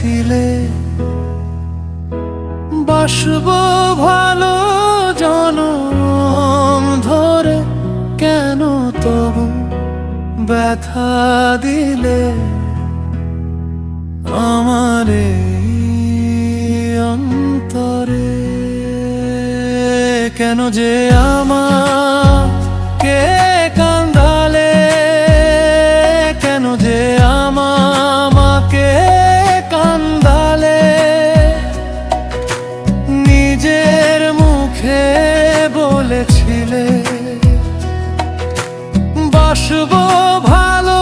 বলেছিলে বাসবো ভালো জনম ধরে, কেন তবু ব্যথা দিলে আমার এই অন্তরে? কেন যে আমাকে কান্দালে, কেন যে আমাকে কান্দালে? নিজের মুখে বলেছিলে বাসবো ভালো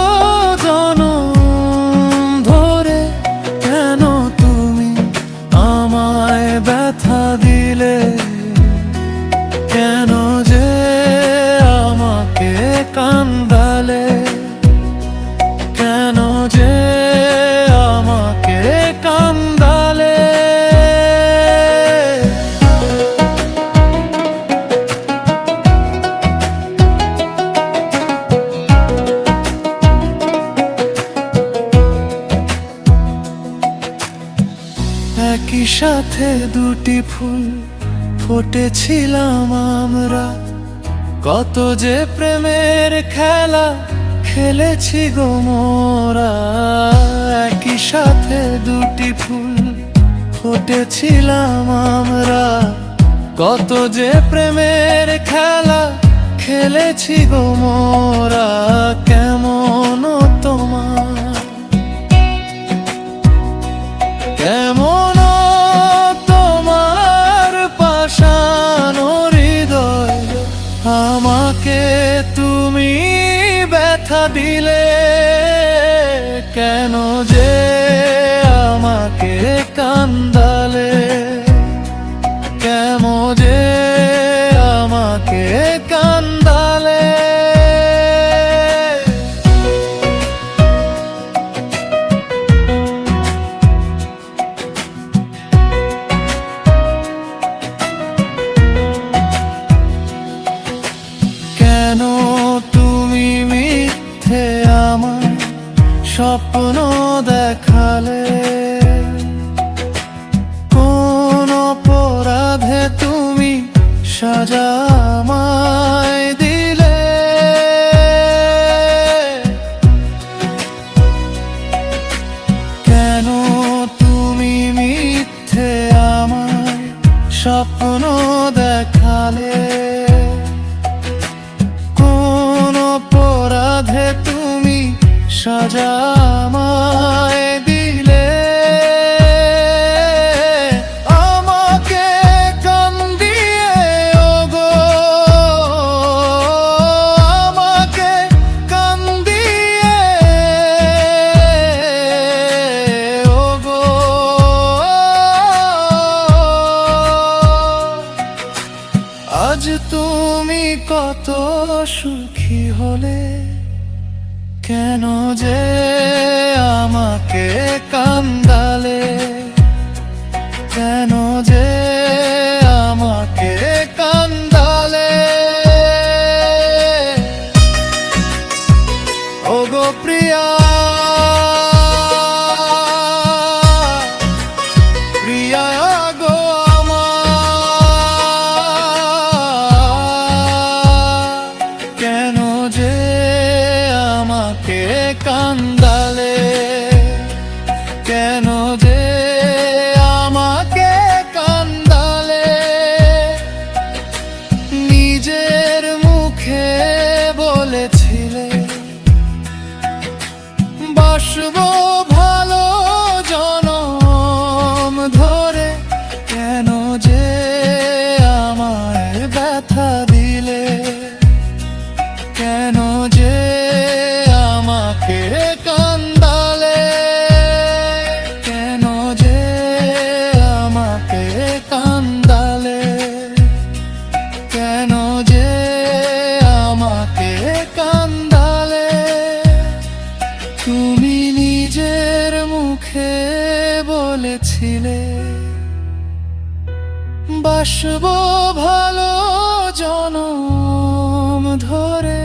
জনম ধরে, কেন তুমি আমায় ব্যথা দিলে? কেন যে আমাকে কান্দালে, কেন যে আমাকে কান্দালে? একই সাথে দুটি ফুল ফুটেছিলাম আমরা, কত যে প্রেমের খেলা খেলেছি গো মোরা। একই সাথে দুটি ফুল ফুটেছিলাম আমরা, কত যে প্রেমের খেলা খেলেছি গো মোরা। কেমন তোমার, কেমন তোমার পাষাণ হৃদয়, আমাকে তুমি ব্যথা দিলে? কেন যে আমাকে কান্দালে, কেন যে আমাকে কান্দালে? কেন তুমি মিথ্যে আমার স্বপ্ন দেখালে? কোন অপরাধে তুমি সাজা আমায় দিলে? কেন তুমি মিথ্যে আমায় স্বপ্ন দেখালে? কোন অপরাধে তুমি সাজা আমায় দিলে? আমাকে কান্দিয়ে ওগো, আমাকে কান্দিয়ে ওগো, আজ তুমি কত সুখী হলে? কেন যে আমাকে কান্দালে? কেন যে আমাকে কান্দালে? ওগো প্রিয়া, প্রিয়া গো আমার, কেন যে আমাকে কান্দালে? কেন যে আমাকে কান্দালে? নিজের মুখে বলেছিলে বাসবো ভালো জনম ধরে, কেন যে আমায় ব্যথা দিলে? কেন যে আমাকে কান্দালে? কেন যে আমাকে কান্দালে? কেন যে আমাকে কান্দালে? তুমি নিজের মুখে বলেছিলে বাসবো ভালো জনম ধরে,